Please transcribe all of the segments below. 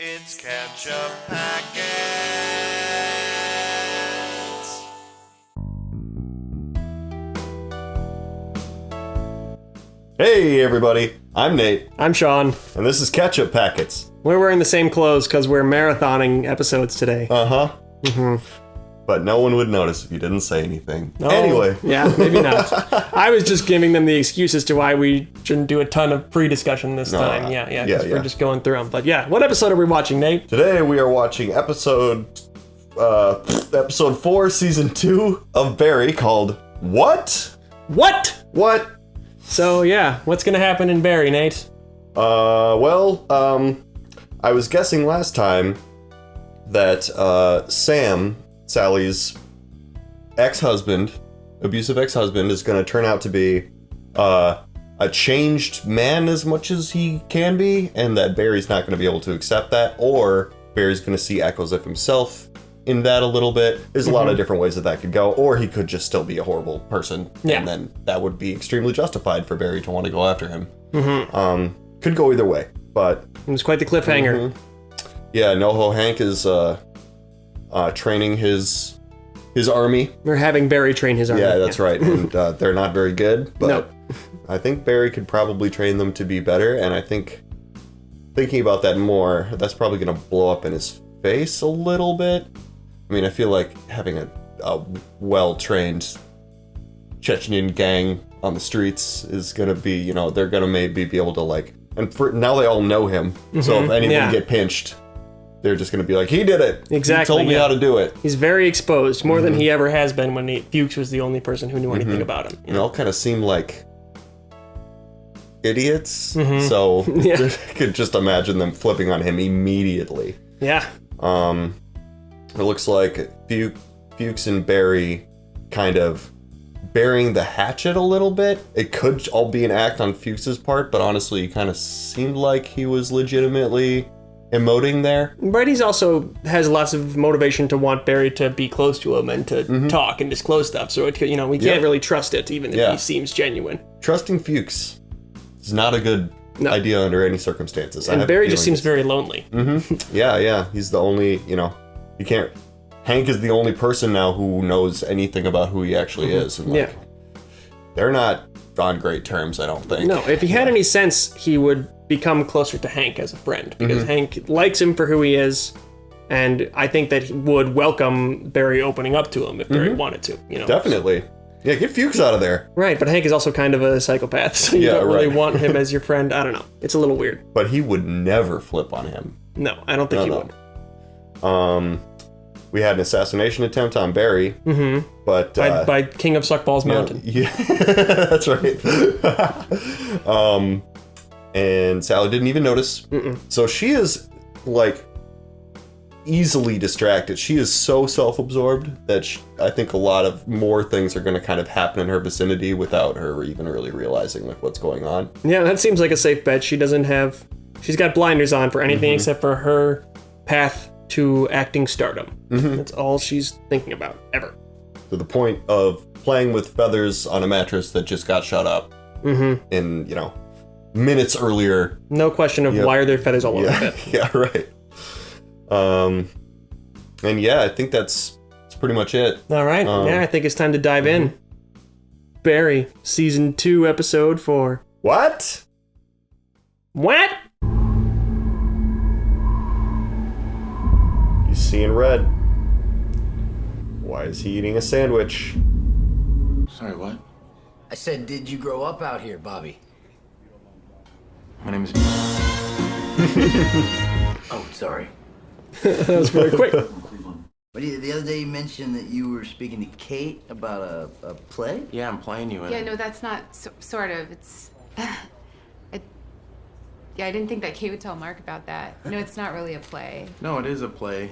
It's Ketchup Packets. Hey everybody, I'm Nate, I'm Sean. and this is Ketchup Packets. We're wearing the same clothes because we're marathoning episodes today. Uh-huh. But no one would notice if you didn't say anything. Oh, Anyway. Yeah, maybe not. I was just giving them the excuse as to why we shouldn't do a ton of pre-discussion this time. Yeah, 'cause we're just going through them. But yeah, what episode are we watching, Nate? Today we are watching episode 4, season 2 of Barry called What? What? What? So yeah, what's gonna happen in Barry, Nate? I was guessing last time that Sam, Sally's ex-husband, abusive ex-husband, is going to turn out to be a changed man as much as he can be, and that Barry's not going to be able to accept that, or Barry's going to see echoes of himself in that a little bit. There's a lot of different ways that could go, or he could just still be a horrible person, and then that would be extremely justified for Barry to want to go after him. Could go either way, but It was quite the cliffhanger. yeah, NoHo Hank is training his army. We're having Barry train his army. Yeah, that's right. And they're not very good, but Nope. I think Barry could probably train them to be better. And I think thinking about that more, that's probably going to blow up in his face a little bit. I mean, I feel like having a well-trained Chechnyan gang on the streets is going to be, they're going to maybe be able to now they all know him. So if anyone get pinched, they're just going to be like, he did it. Exactly, He told me how to do it. He's very exposed, more than he ever has been when Fuchs was the only person who knew anything about him. They all kind of seem like idiots. So I could just imagine them flipping on him immediately. Yeah. It looks like Fuchs and Barry kind of burying the hatchet a little bit. It could all be an act on Fuchs's part, but honestly, it kind of seemed like he was legitimately emoting there. But he's also has lots of motivation to want Barry to be close to him and to talk and disclose stuff. So we can't really trust it, even if he seems genuine. Trusting Fuchs is not a good idea under any circumstances. And Barry just seems very lonely. Yeah. He's the only, you can't. Hank is the only person now who knows anything about who he actually is. And they're not on great terms, I don't think. No, if he had any sense, he would become closer to Hank as a friend, because Hank likes him for who he is, and I think that he would welcome Barry opening up to him if Barry wanted to. Definitely. Yeah, get Fuchs out of there. Right, but Hank is also kind of a psychopath, so you don't really want him as your friend. I don't know. It's a little weird. But he would never flip on him. No, I don't think he would. We had an assassination attempt on Barry, but By King of Suckballs Mountain. Yeah, that's right. And Sally didn't even notice. So she is easily distracted. She is so self-absorbed that I think a lot of more things are going to kind of happen in her vicinity without her even really realizing what's going on. Yeah, that seems like a safe bet. She's got blinders on for anything except for her path to acting stardom. That's all she's thinking about, ever. To the point of playing with feathers on a mattress that just got shut up in, minutes earlier. No question of why are there feathers all over it. Yeah, right. And I think that's pretty much it. All right. I think it's time to dive in. Barry, season 2, episode 4. What? What? He's seeing red. Why is he eating a sandwich? Sorry, what? I said, did you grow up out here, Bobby? My name is... Oh, sorry. That was very quick. But the other day you mentioned that you were speaking to Kate about a play? Yeah, I'm playing you in Yeah, it. no, that's not sort of. It's. I didn't think that Kate would tell Mark about that. No, it's not really a play. No, it is a play.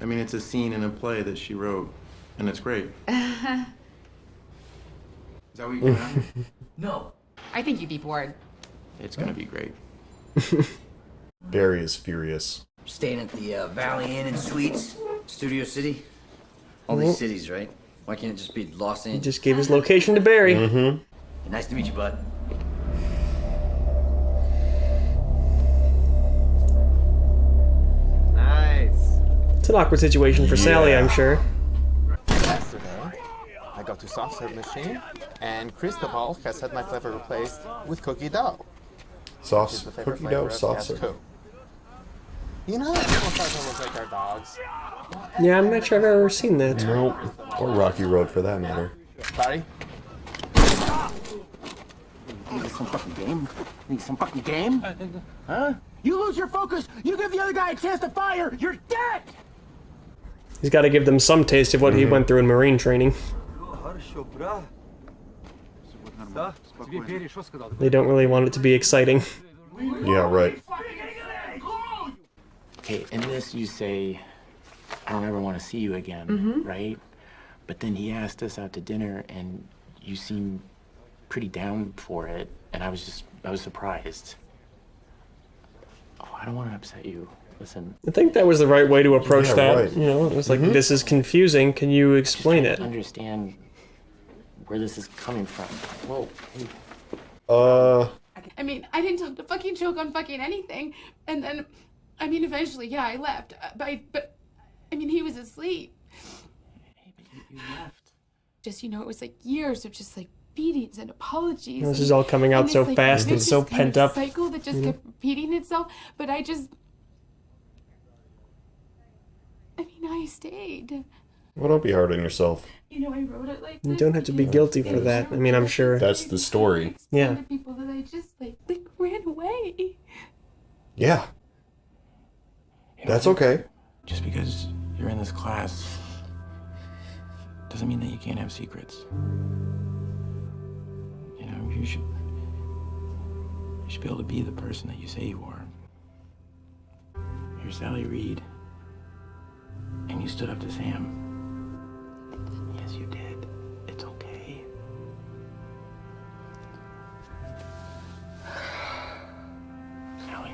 I mean, it's a scene in a play that she wrote, and it's great. Is that what you're going at? No. I think you'd be bored. It's gonna be great. Barry is furious. Staying at the Valley Inn and Suites, Studio City. All these cities, right? Why can't it just be Los He Angeles? just gave his location to Barry. Nice to meet you, bud. an awkward situation for Sally, I'm sure. Yesterday, I got to soft serve machine, and Cristobal has had my flavor replaced with cookie dough. It's the Soft favorite cookie flavor dough, of soft Fiasco. serve. You know how people start to look like our dogs? Yeah, I'm not sure I've ever seen that. Nope. Or Rocky Road for that matter. Sorry? Need some fucking game? Need some fucking game? Huh? You lose your focus, you give the other guy a chance to fire, you're dead! He's got to give them some taste of what he went through in Marine training. They don't really want it to be exciting. Yeah, right. Okay, in this you say, I don't ever want to see you again, right? But then he asked us out to dinner and you seem pretty down for it, and I was surprised. Oh, I don't want to upset you. Listen, I think that was the right way to approach Yeah, that. right. You know, it was like, this is confusing. Can you explain it? understand where this is coming from. Whoa, hey. I mean, I didn't tell him to fucking choke on fucking anything. And then, I mean, eventually, yeah, I left. But I mean, he was asleep. Hey, but you left. Just, it was like years of just like beatings and apologies. This is all coming out and so this, like, fast and vicious so kind pent of up. cycle that just kept repeating itself. But I stayed. Well, don't be hard on yourself. I wrote it like You this don't have to be guilty for that. I mean, I'm sure. That's the story. Yeah. To people that I just like ran away. Yeah. That's okay. Just because you're in this class doesn't mean that you can't have secrets. You should be able to be the person that you say you are. You're Sally Reed, and you stood up to Sam. Yes, you did. It's okay. Sally.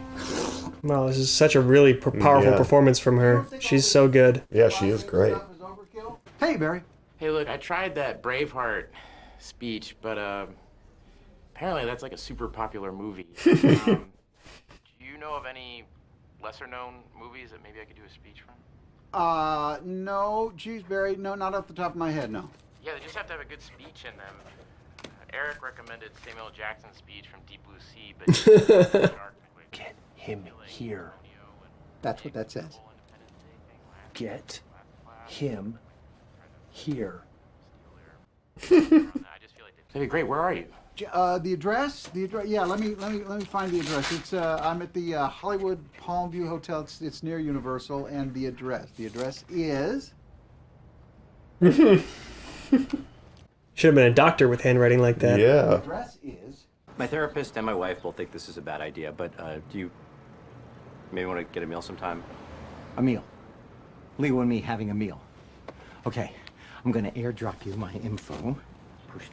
Wow, this is such a really powerful Yeah. performance from her. She's so good. Yeah, she is great. Hey, Barry. Hey, look, I tried that Braveheart speech, but apparently that's like a super popular movie. Do you know of any lesser-known movies that maybe I could do a speech from? No, geez, Barry, no, not off the top of my head, no. Yeah, they just have to have a good speech in them. Eric recommended Samuel Jackson's speech from Deep Blue Sea, but get him here. That's what that says. Get him here. That'd be great. Where are you? The address, yeah, let me find the address. It's, I'm at the Hollywood Palm View Hotel. It's near Universal, and the address is... Should have been a doctor with handwriting like that. Yeah. Address is... My therapist and my wife both think this is a bad idea, but do you maybe want to get a meal sometime? A meal. Leo and me having a meal. Okay, I'm gonna airdrop you my info. Push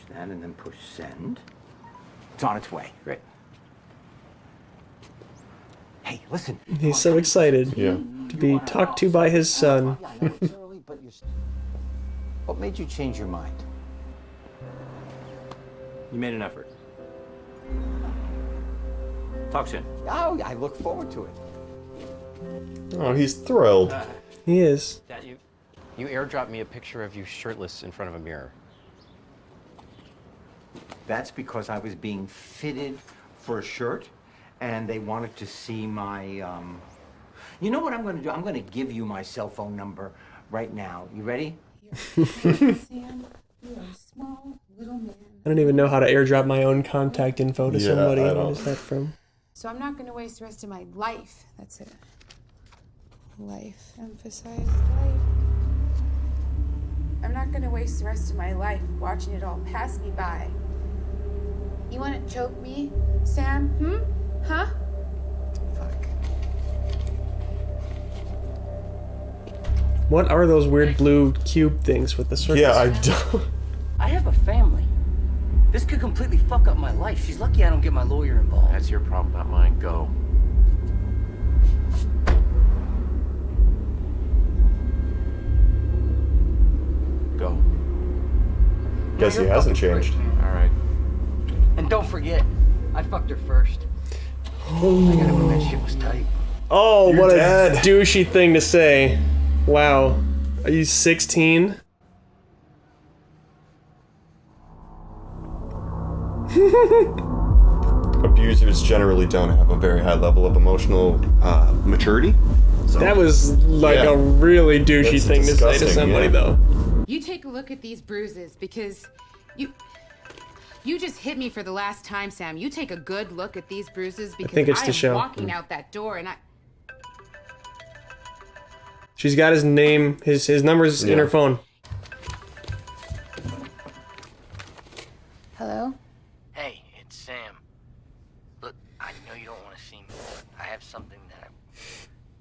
that, and then push send. It's on its way. Great. Hey, listen. He's so excited Yeah. to be talked to by his son. Yeah, I know it's early, but you're... What made you change your mind? You made an effort. Talk soon. Oh, I look forward to it. Oh, he's thrilled. He is. That you airdropped me a picture of you shirtless in front of a mirror. That's because I was being fitted for a shirt, and they wanted to see my, You know what I'm gonna do? I'm gonna give you my cell phone number right now. You ready? Sam, you are a small little man. I don't even know how to airdrop my own contact info to Yeah, somebody. I What don't. is that from? So I'm not gonna waste the rest of my life. That's it. Life. Emphasize life. I'm not gonna waste the rest of my life watching it all pass me by. You wanna choke me, Sam? Huh? Fuck. What are those weird blue cube things with the circles? Yeah, I don't. I have a family. This could completely fuck up my life. She's lucky I don't get my lawyer involved. That's your problem, not mine. Go. Go. Guess he hasn't changed. All right. And don't forget, I fucked her first. I gotta admit, that shit was tight. Oh, You're what dead. a douchey thing to say. Wow. Are you 16? Abusers generally don't have a very high level of emotional maturity. So, That was like yeah. a really douchey That's thing to say to disgusting, somebody, yeah. though. You take a look at these bruises because you just hit me for the last time, Sam. You take a good look at these bruises because think it's I to am show. walking out that door and I. She's got his name, his numbers in her phone. Hello? Hey, it's Sam. Look, I know you don't want to see me. I have something that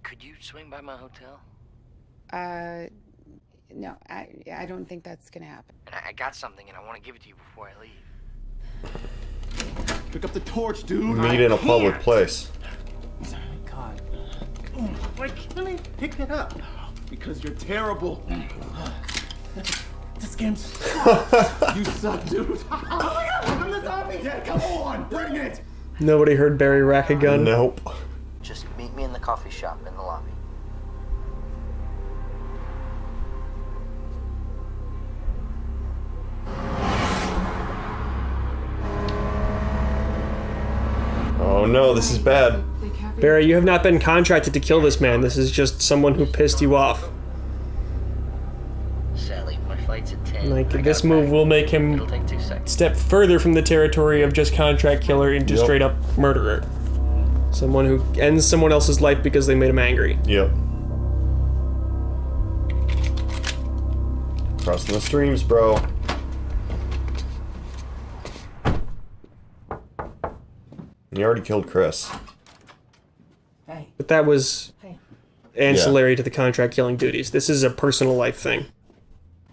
Could you swing by my hotel? No, I don't think that's gonna happen. And I got something and I want to give it to you before I leave. Pick up the torch, dude. Meet in a public place. Oh my god. Why can't I pick it up? Because you're terrible. This game sucks. You suck, dude. Oh my god, I'm the zombie. Yeah, come on, bring it. Nobody heard Barry rack a gun. Nope. Just meet me in the coffee shop in the lobby. Oh no, this is bad. Barry, you have not been contracted to kill this man. This is just someone who pissed you off. Sally, my flight's at 10. Like, this move will make him It'll take 2 seconds. step further from the territory of just contract killer into Yep. straight up murderer. Someone who ends someone else's life because they made him angry. Yep. Crossing the streams, bro. You already killed Chris. But that was ancillary to the contract killing duties. This is a personal life thing.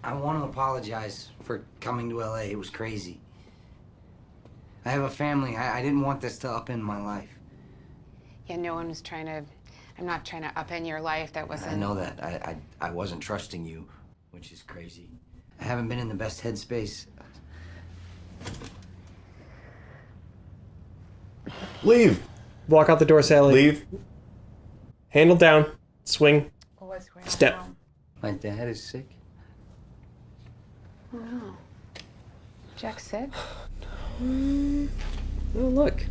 I want to apologize for coming to LA. It was crazy. I have a family. I didn't want this to upend my life. Yeah, no one was trying to. I'm not trying to upend your life. That wasn't. I know that. I wasn't trusting you, which is crazy. I haven't been in the best headspace. Leave. Walk out the door, Sally. Leave. Handle down. Swing. What's going Step. on? My dad is sick. Oh no. Jack's sick? Oh, look.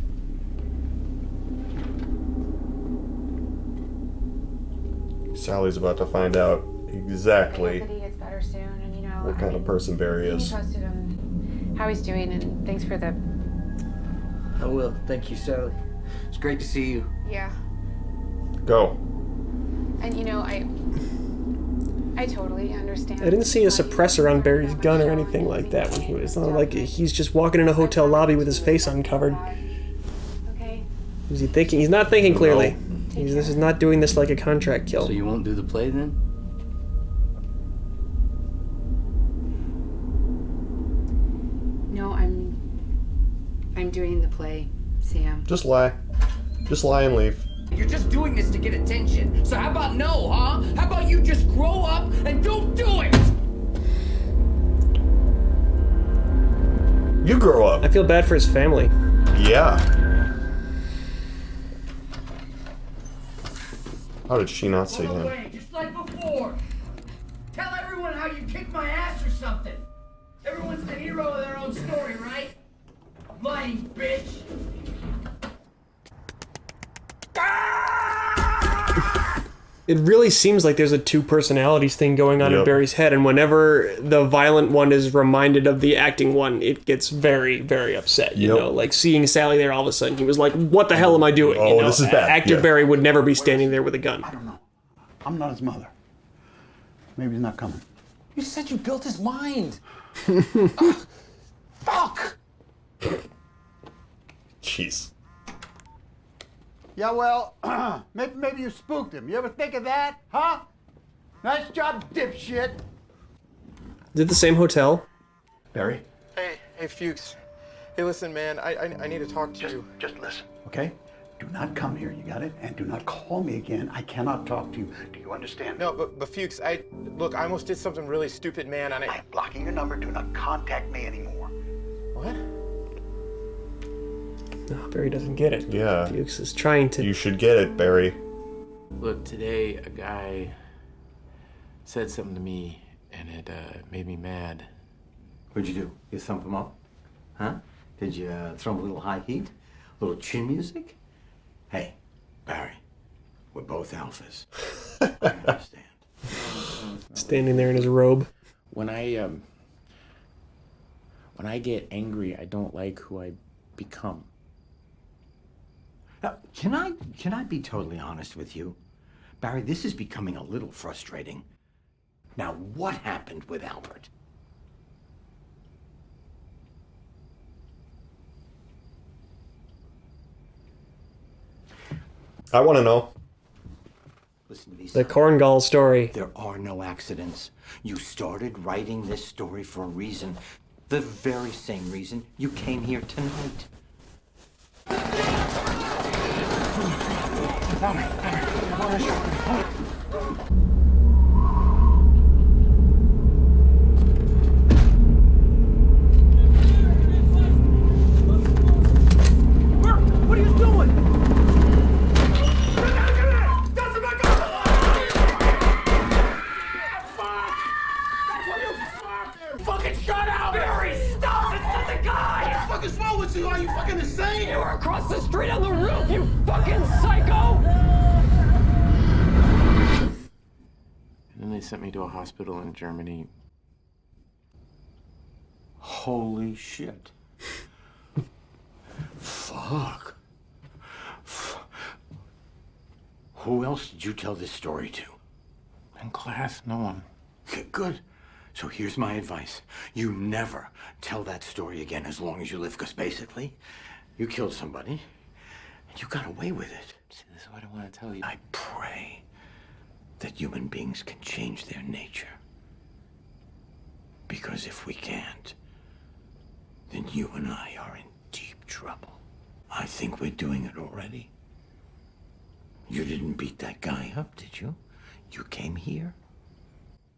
Sally's about to find out exactly He gets better soon, and you know. what kind of person Barry Keep me is. posted on how he's doing, and thanks for the. I will. Thank you, Sally. It's great to see you. Yeah. Go. And you know, I totally understand. I didn't see a suppressor on Barry's gun or anything like that when he was on. Like, he's just walking in a hotel lobby with his face uncovered. Okay. Is he thinking? He's not thinking clearly. This is not doing this like a contract kill. So you won't do the play then? No, I'm doing the play, Sam. Just lie. Just lie and leave. You're just doing this to get attention. So how about no, huh? How about you just grow up and don't do it? You grow up. I feel bad for his family. Yeah. How did she not see Go him? away, just like before. Tell everyone how you kicked my ass or something. Everyone's the hero of their own story, right? Lying bitch. It really seems like there's a two personalities thing going on in Yep. Barry's head, and whenever the violent one is reminded of the acting one, it gets very, very upset. You Yep. know, like seeing Sally there all of a sudden, he was like, "What the hell am I doing?" Oh, you know, this is bad. Actor Yeah. Barry would never be standing there with a gun. I don't know. I'm not his mother. Maybe he's not coming. You said you built his mind. Fuck. Jeez. Yeah, well, maybe you spooked him. You ever think of that, huh? Nice job, dipshit. Is it the same hotel? Barry? Hey, Fuchs. Hey, listen, man. I need to talk to you. Just listen, okay? Do not come here, you got it? And do not call me again. I cannot talk to you. Do you understand? No, but Fuchs, I almost did something really stupid, man, and I'm blocking your number. Do not contact me anymore. What? No, Barry doesn't get it. Yeah. Fuchs is trying to. You should get it, Barry. Look, today a guy said something to me, and it made me mad. What'd you do? You thump him up? Huh? Did you throw him a little high heat? A little chin music? Hey, Barry, we're both alphas. I understand. Standing there in his robe. When I get angry, I don't like who I become. Now, can I be totally honest with you? Barry, this is becoming a little frustrating. Now, what happened with Albert? I want to know. Listen to me, The Korngal story. There are no accidents. You started writing this story for a reason. The very same reason you came here tonight. What are you doing? Fucking shut up! Barry, stop! It's not the guy! What the fuck is wrong with you? Are you fucking insane? You were across the street on the roof, you fucking psycho! And then they sent me to a hospital in Germany. Holy shit. Fuck. Who else did you tell this story to? In class, no one. Okay, good. So here's my advice. You never tell that story again as long as you live, because basically, you killed somebody, and you got away with it. See, this is what I want to tell you. I pray that human beings can change their nature. Because if we can't, then you and I are in deep trouble. I think we're doing it already. You didn't beat that guy up, did you? You came here.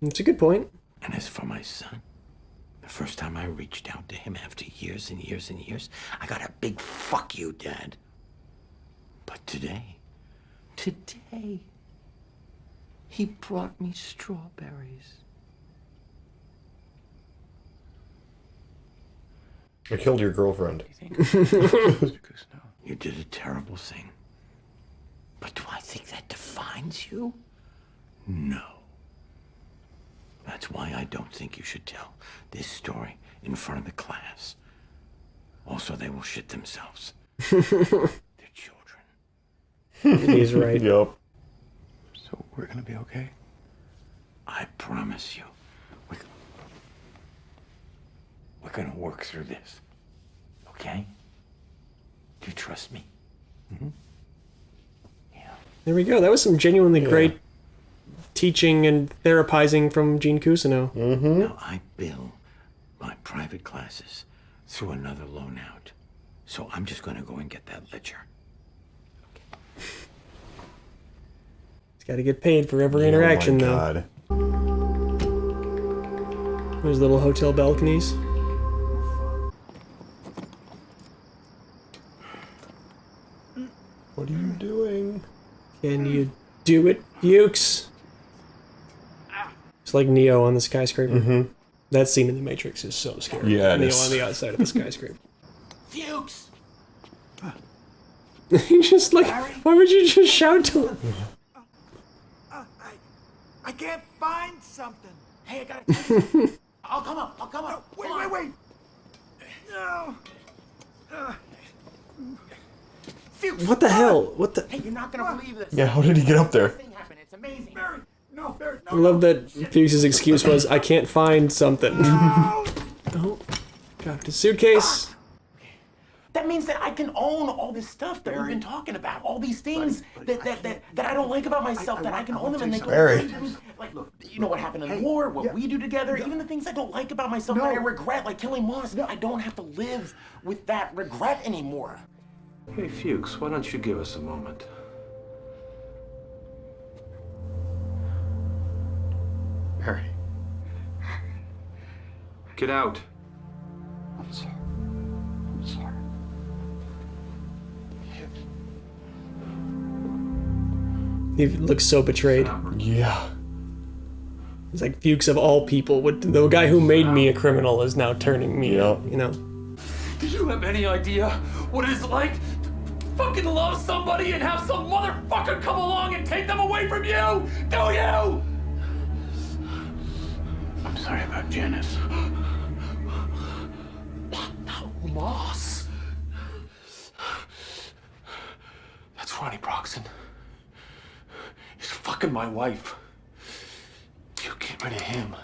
That's a good point. And as for my son, the first time I reached out to him after years and years and years, I got a big fuck you, Dad. But today, he brought me strawberries. I killed your girlfriend. You did a terrible thing. But do I think that defines you? No. That's why I don't think you should tell this story in front of the class. Also, they will shit themselves. They're children. He's right. Yup. So we're gonna be okay? I promise you. We're gonna work through this. Okay? Do you trust me? Mm-hmm. There we go. That was some genuinely great teaching and therapizing from Gene Cousineau. Now, I bill my private classes through another loan out. So I'm just gonna go and get that ledger. He's got to get paid for every interaction, though. God. Those little hotel balconies. What are you doing? Can you do it, Fuchs? It's like Neo on the skyscraper. Mm-hmm. That scene in The Matrix is so scary. Yeah, it Neo is. on the outside of the skyscraper. Fuchs! He just like, why would you just shout to him? I can't find something. Hey, I gotta. I'll come up. Wait. No. Fuchs! What the hell? What the? Hey, you're not gonna believe this. Yeah, how did he get up there? Thing happened. It's amazing. Barry, no. I love that Fuchs's excuse was, I can't find something. Oh, dropped his suitcase. That means that I can own all this stuff that we've been talking about. All these things that I don't like about myself, that I can own them and they go. Barry. Like, you know what happened in the war, what we do together, even the things I don't like about myself that I regret, like killing Moss. I don't have to live with that regret anymore. Hey, Fuchs, why don't you give us a moment? Barry. Get out. I'm sorry. He looks so betrayed. Yeah. It's like Fuchs of all people. The guy who made me a criminal is now turning me, Yep. you know? Do you have any idea what it is like to fucking love somebody and have some motherfucker come along and take them away from you? Do you? I'm sorry about Janice. Moss. That's Ronnie Broxton. He's fucking my wife. You get rid of him,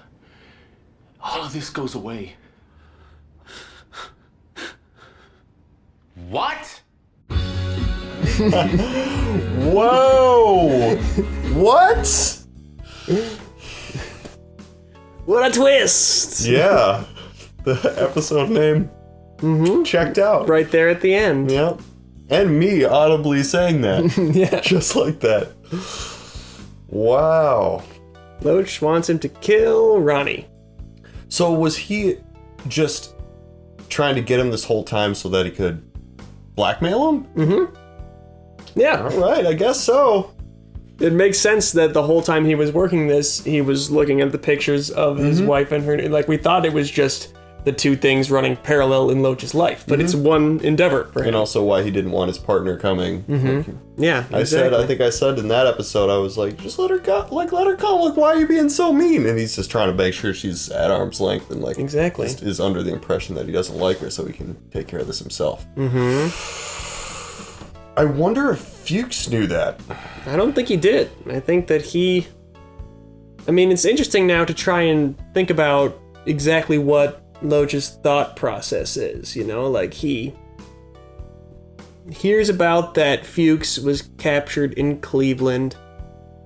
all of this goes away. What? Whoa! What? What a twist! Yeah. The episode name checked out. Right there at the end. Yep. And me audibly saying that. Yeah. Just like that. Wow. Loach wants him to kill Ronnie. So was he just trying to get him this whole time so that he could blackmail him? Mm-hmm. Yeah. All right, I guess so. It makes sense that the whole time he was working this, he was looking at the pictures of his wife and her. Like, we thought it was just the two things running parallel in Loach's life, but it's one endeavor for him. And also why he didn't want his partner coming. Yeah, exactly. I think I said in that episode, I was like, just let her go. Like, let her come. Like, why are you being so mean? And he's just trying to make sure she's at arm's length and, like, exactly just is under the impression that he doesn't like her so he can take care of this himself. I wonder if Fuchs knew that. I don't think he did. I think that he... I mean, it's interesting now to try and think about exactly what Loach's thought process is, you know? Like, he hears about that Fuchs was captured in Cleveland,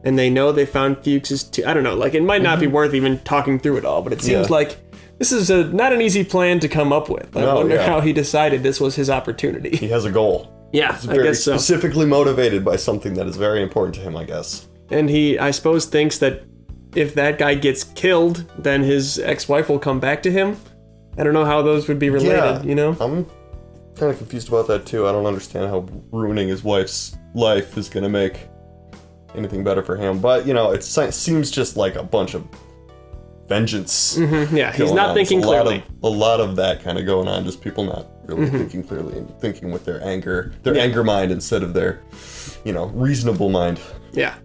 and they know they found Fuchs's... I don't know, like, it might not be worth even talking through it all, but it seems like this is not an easy plan to come up with. I wonder how he decided this was his opportunity. He has a goal. Yeah, He's I very guess so. specifically motivated by something that is very important to him, I guess. And he, I suppose, thinks that if that guy gets killed, then his ex-wife will come back to him. I don't know how those would be related, you know? I'm kind of confused about that, too. I don't understand how ruining his wife's life is going to make anything better for him. But, you know, it seems just like a bunch of vengeance. Yeah, he's not thinking clearly. A lot of that kind of going on, just people not really thinking clearly and thinking with their anger mind instead of their, you know, reasonable mind. Yeah.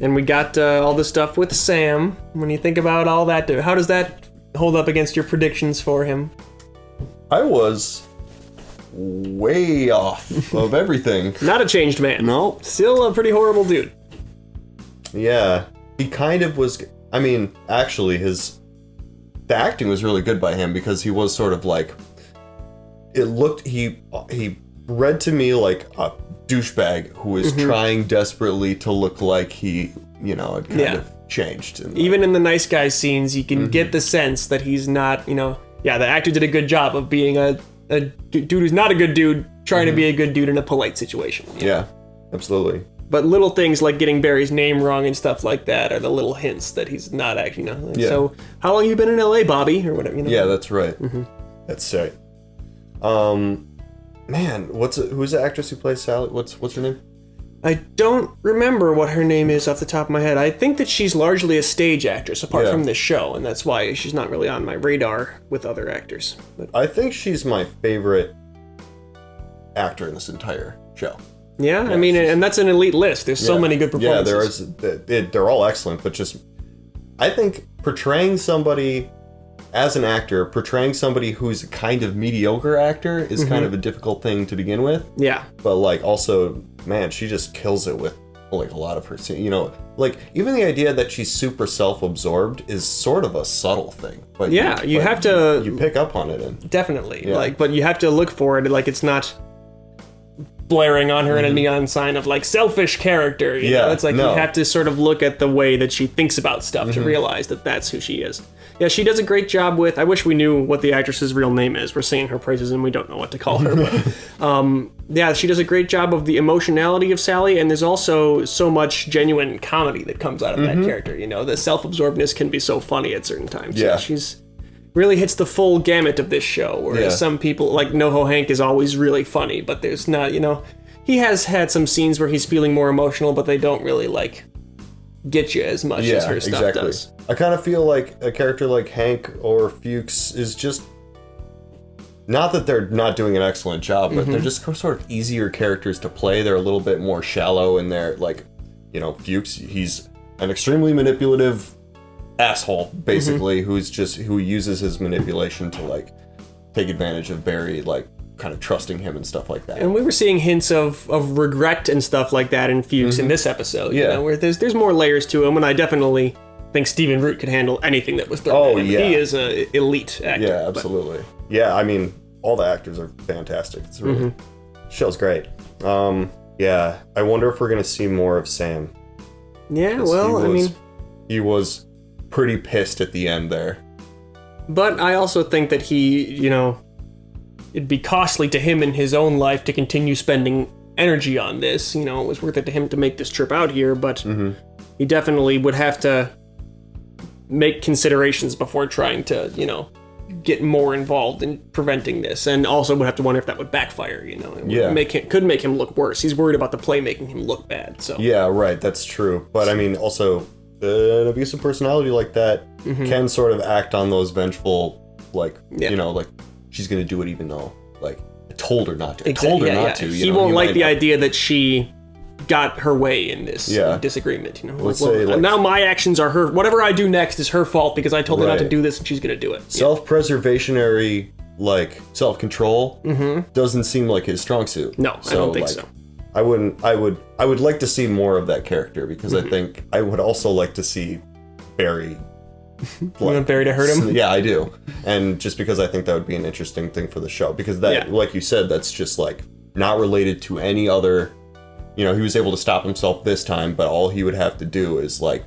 And we got all the stuff with Sam. When you think about all that, how does that hold up against your predictions for him? I was way off of everything. Not a changed man. No. Still a pretty horrible dude. Yeah. He kind of was... I mean, actually, the acting was really good by him because he was sort of like... He read to me like a douchebag who was trying desperately to look like he, you know, had kind of changed. And even in the nice guy scenes, you can get the sense that he's not, you know... Yeah, the actor did a good job of being a dude who's not a good dude, trying to be a good dude in a polite situation. Yeah, absolutely. But little things like getting Barry's name wrong and stuff like that are the little hints that he's not actually, you know. Like, so, how long you been in LA, Bobby, or whatever? You know? Yeah, that's right. That's right. Man, who's the actress who plays Sally? What's her name? I don't remember what her name is off the top of my head. I think that she's largely a stage actress apart from this show, and that's why she's not really on my radar with other actors. But I think she's my favorite actor in this entire show. Yeah, I mean, and that's an elite list. There's so many good performances. Yeah, they're all excellent, but just, I think portraying somebody as an actor, portraying somebody who's a kind of mediocre actor is kind of a difficult thing to begin with. Yeah. But, like, also, man, she just kills it with, like, a lot of her scene. You know, like, even the idea that she's super self-absorbed is sort of a subtle thing. But yeah, you have to... You pick up on it. And definitely. Yeah. Like, but you have to look for it. Like, it's not blaring on her in a neon sign of like selfish character. You know? It's like you have to sort of look at the way that she thinks about stuff to realize that that's who she is. Yeah, she does a great job with. I wish we knew what the actress's real name is. We're singing her praises and we don't know what to call her. But, yeah, she does a great job of the emotionality of Sally, and there's also so much genuine comedy that comes out of that character. You know, the self-absorbedness can be so funny at certain times. Yeah, she's really hits the full gamut of this show, whereas some people, like NoHo Hank is always really funny, but there's not, you know, he has had some scenes where he's feeling more emotional, but they don't really, like, get you as much as her stuff does. I kind of feel like a character like Hank or Fuchs is just, not that they're not doing an excellent job, but they're just sort of easier characters to play. They're a little bit more shallow in their, like, you know, Fuchs, he's an extremely manipulative asshole, basically, who uses his manipulation to, like, take advantage of Barry, like, kind of trusting him and stuff like that. And we were seeing hints of regret and stuff like that in Fuchs in this episode, you know, where there's more layers to him, and I definitely think Stephen Root could handle anything that was thrown at him. He is an elite actor. Yeah, absolutely. Yeah, I mean, all the actors are fantastic. It's really, show's great. Yeah, I wonder if we're going to see more of Sam. Yeah, well, he was pretty pissed at the end there. But I also think that he, you know, it'd be costly to him in his own life to continue spending energy on this. You know, it was worth it to him to make this trip out here, but he definitely would have to make considerations before trying to, you know, get more involved in preventing this, and also would have to wonder if that would backfire, you know. It could make him look worse. He's worried about the play making him look bad, so. Yeah, right, that's true. But I mean, also, an abusive personality like that can sort of act on those vengeful, like, you know, like, she's gonna do it even though, like, I told her not to. I told her not to. He won't like the idea that she got her way in this disagreement, you know. Let's say, like, now my actions are her, whatever I do next is her fault because I told her not to do this and she's gonna do it. Self-preservationary, like, self-control doesn't seem like his strong suit. No, I don't think so. I would like to see more of that character, because I think I would also like to see Barry. You want Barry to hurt him? Yeah, I do. And just because I think that would be an interesting thing for the show, because that, like you said, that's just, like, not related to any other, you know, he was able to stop himself this time, but all he would have to do is, like,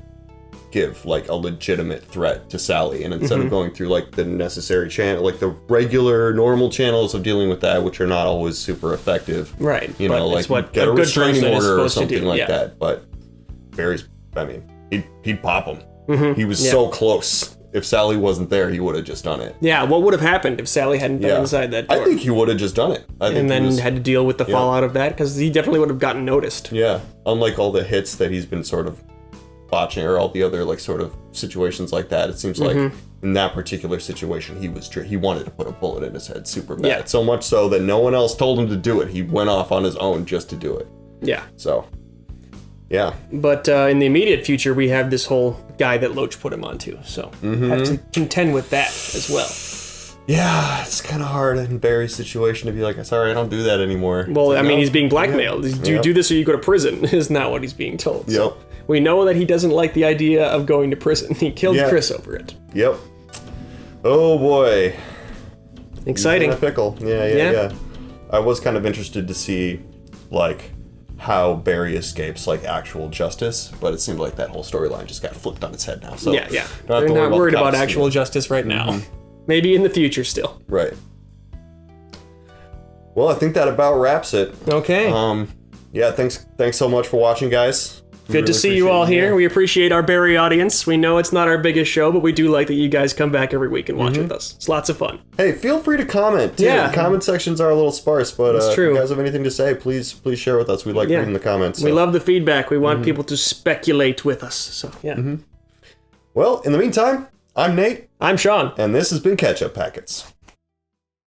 give, like, a legitimate threat to Sally, and instead of going through, like, the necessary channel, like, the regular, normal channels of dealing with that, which are not always super effective. Right. You know, like, get a restraining order or something like that. But Barry's, I mean, he'd pop him. He was so close. If Sally wasn't there, he would have just done it. Yeah, what would have happened if Sally hadn't been inside that door? I think he would have just done it. And then had to deal with the fallout of that, because he definitely would have gotten noticed. Yeah, unlike all the hits that he's been sort of botching, or all the other, like, sort of situations like that, it seems like in that particular situation, he wanted to put a bullet in his head super bad. Yeah. So much so that no one else told him to do it. He went off on his own just to do it. Yeah. So, yeah. But in the immediate future, we have this whole guy that Loach put him onto, so have to contend with that as well. Yeah, it's kind of hard in Barry's situation to be like, sorry, I don't do that anymore. Well, I mean, he's being blackmailed. You do this or you go to prison, is not what he's being told. Yep. So we know that he doesn't like the idea of going to prison. He killed Chris over it. Yep. Oh boy. Exciting. He's in a pickle. Yeah. I was kind of interested to see, like, how Barry escapes, like, actual justice, but it seemed like that whole storyline just got flipped on its head now. So yeah. They're not worried about actual justice right now. Maybe in the future still. Right. Well, I think that about wraps it. Okay. Yeah, thanks so much for watching, guys. Good to see you all here. We appreciate our Barry audience. We know it's not our biggest show, but we do like that you guys come back every week and watch with us. It's lots of fun. Hey, feel free to comment, too. Yeah. Comment sections are a little sparse, but That's true. if you guys have anything to say, please share with us. We like reading the comments. So. We love the feedback. We want people to speculate with us. So, yeah. Well, in the meantime, I'm Nate. I'm Sean. And this has been Ketchup Packets.